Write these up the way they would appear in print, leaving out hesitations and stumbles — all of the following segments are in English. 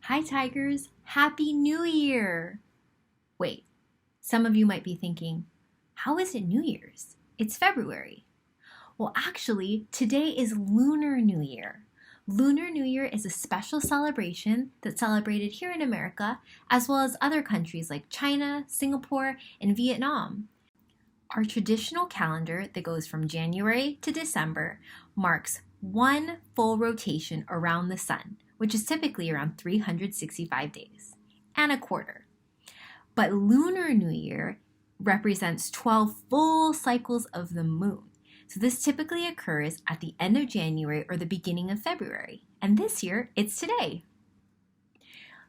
Hi, Tigers! Happy New Year! Wait, some of you might be thinking, how is it New Year's? It's February. Well, actually, today is Lunar New Year. Lunar New Year is a special celebration that's celebrated here in America, as well as other countries like China, Singapore, and Vietnam. Our traditional calendar that goes from January to December marks one full rotation around the sun, which is typically around 365 days, and a quarter. But Lunar New Year represents 12 full cycles of the moon. So this typically occurs at the end of January or the beginning of February. And this year, it's today.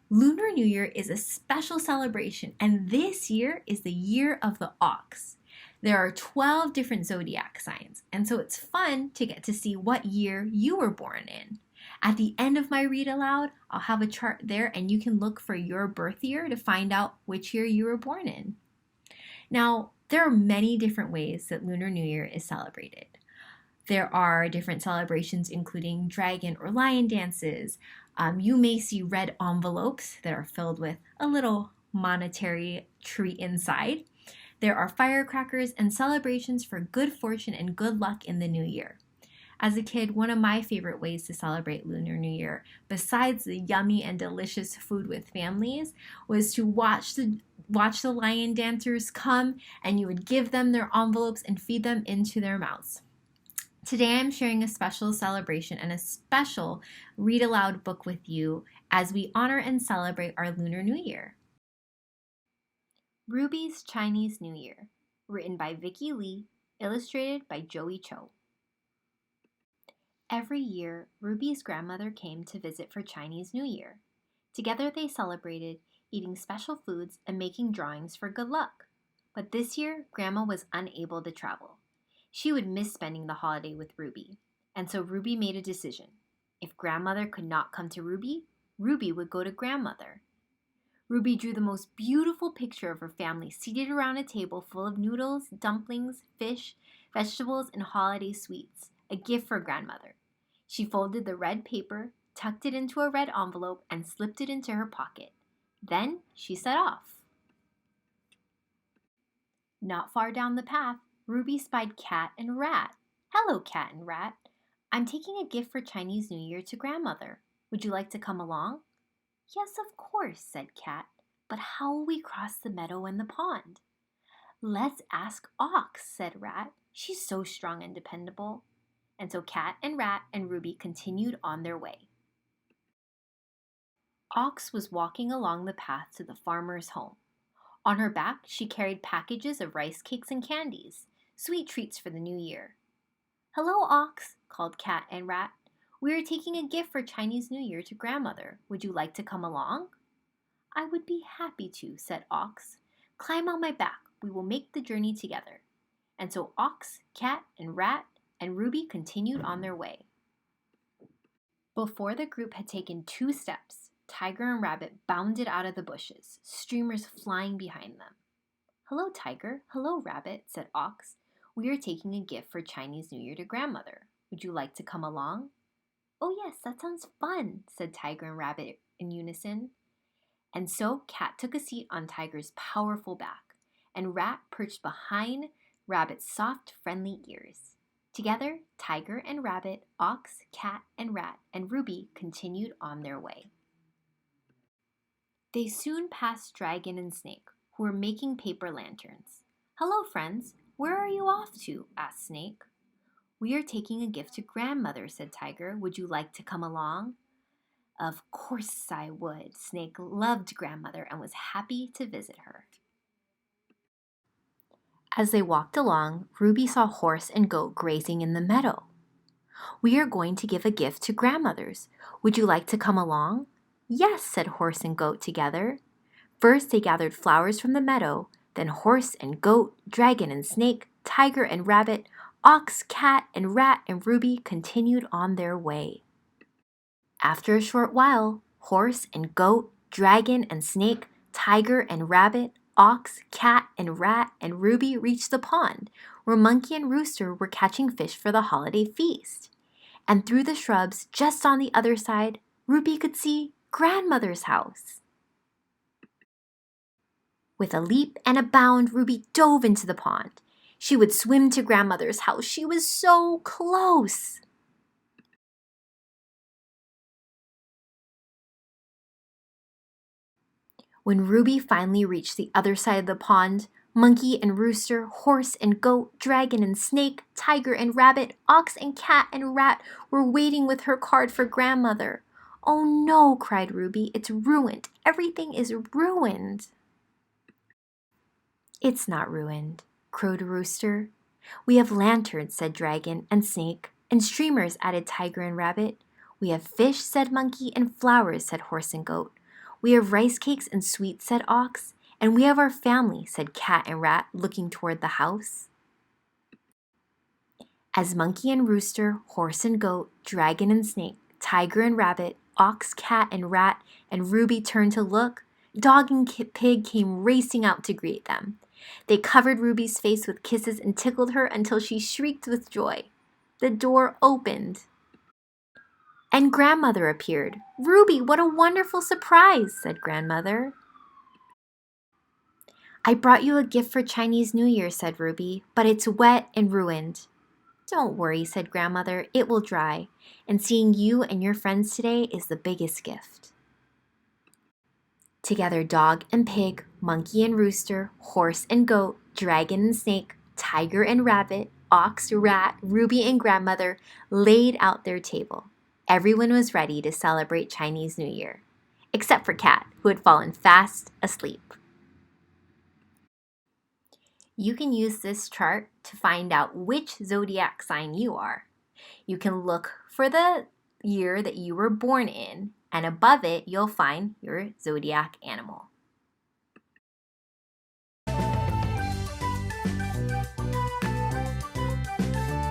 Lunar New Year is a special celebration, and this year is the year of the ox. There are 12 different zodiac signs, and so it's fun to get to see what year you were born in. At the end of my read aloud, I'll have a chart there, and you can look for your birth year to find out which year you were born in. Now, there are many different ways that Lunar New Year is celebrated. There are different celebrations including dragon or lion dances. You may see red envelopes that are filled with a little monetary treat inside. There are firecrackers and celebrations for good fortune and good luck in the new year. As a kid, one of my favorite ways to celebrate Lunar New Year, besides the yummy and delicious food with families, was to watch the lion dancers come, and you would give them their envelopes and feed them into their mouths. Today I'm sharing a special celebration and a special read aloud book with you as we honor and celebrate our Lunar New Year. Ruby's Chinese New Year, written by Vicky Lee, illustrated by Joey Cho. Every year, Ruby's grandmother came to visit for Chinese New Year. Together they celebrated, eating special foods and making drawings for good luck. But this year, Grandma was unable to travel. She would miss spending the holiday with Ruby, and so Ruby made a decision. If Grandmother could not come to Ruby, Ruby would go to Grandmother. Ruby drew the most beautiful picture of her family seated around a table full of noodles, dumplings, fish, vegetables, and holiday sweets, a gift for Grandmother. She folded the red paper, tucked it into a red envelope, and slipped it into her pocket. Then she set off. Not far down the path, Ruby spied Cat and Rat. "Hello, Cat and Rat. I'm taking a gift for Chinese New Year to Grandmother. Would you like to come along?" "Yes, of course," said Cat. "But how will we cross the meadow and the pond?" "Let's ask Ox," said Rat. "She's so strong and dependable." And so Cat and Rat and Ruby continued on their way. Ox was walking along the path to the farmer's home. On her back, she carried packages of rice cakes and candies, sweet treats for the new year. "Hello, Ox," called Cat and Rat. "We are taking a gift for Chinese New Year to Grandmother. Would you like to come along?" "I would be happy to," said Ox. "Climb on my back. We will make the journey together." And so Ox, Cat, and Rat, and Ruby continued on their way. Before the group had taken 2 steps, Tiger and Rabbit bounded out of the bushes, streamers flying behind them. "Hello, Tiger. Hello, Rabbit," said Ox. "We are taking a gift for Chinese New Year to Grandmother. Would you like to come along?" "Oh yes, that sounds fun," said Tiger and Rabbit in unison. And so Cat took a seat on Tiger's powerful back, and Rat perched behind Rabbit's soft, friendly ears. Together, Tiger and Rabbit, Ox, Cat, and Rat, and Ruby continued on their way. They soon passed Dragon and Snake, who were making paper lanterns. "Hello, friends. Where are you off to?" asked Snake. "We are taking a gift to Grandmother," said Tiger. "Would you like to come along?" Of course I would. Snake loved Grandmother and was happy to visit her. As they walked along, Ruby saw Horse and Goat grazing in the meadow. "We are going to give a gift to Grandmothers. Would you like to come along?" "Yes," said Horse and Goat together. First they gathered flowers from the meadow, then Horse and Goat, Dragon and Snake, Tiger and Rabbit, Ox, Cat, and Rat and Ruby continued on their way. After a short while, Horse and Goat, Dragon and Snake, Tiger and Rabbit, Ox, Cat, and Rat, and Ruby reached the pond, where Monkey and Rooster were catching fish for the holiday feast. And through the shrubs, just on the other side, Ruby could see grandmother's house. With a leap and a bound, Ruby dove into the pond. She would swim to grandmother's house. She was so close. When Ruby finally reached the other side of the pond, monkey and rooster, horse and goat, dragon and snake, tiger and rabbit, ox and cat and rat were waiting with her card for grandmother. "Oh no," cried Ruby, "it's ruined. Everything is ruined." "It's not ruined," crowed Rooster. "We have lanterns," said Dragon and Snake, "and streamers," added Tiger and Rabbit. "We have fish," said Monkey, "and flowers," said Horse and Goat. "We have rice cakes and sweets," said Ox. "And we have our family," said Cat and Rat, looking toward the house. As Monkey and Rooster, Horse and Goat, Dragon and Snake, Tiger and Rabbit, Ox, Cat and Rat, and Ruby turned to look, Dog and Pig came racing out to greet them. They covered Ruby's face with kisses and tickled her until she shrieked with joy. The door opened, and Grandmother appeared. "Ruby, what a wonderful surprise," said Grandmother. "I brought you a gift for Chinese New Year," said Ruby, "but it's wet and ruined." "Don't worry," said Grandmother, "it will dry, and seeing you and your friends today is the biggest gift." Together, Dog and Pig, Monkey and Rooster, Horse and Goat, Dragon and Snake, Tiger and Rabbit, Ox, Rat, Ruby and Grandmother laid out their table. Everyone was ready to celebrate Chinese New Year, except for Cat, who had fallen fast asleep. You can use this chart to find out which zodiac sign you are. You can look for the year that you were born in, and above it, you'll find your zodiac animal.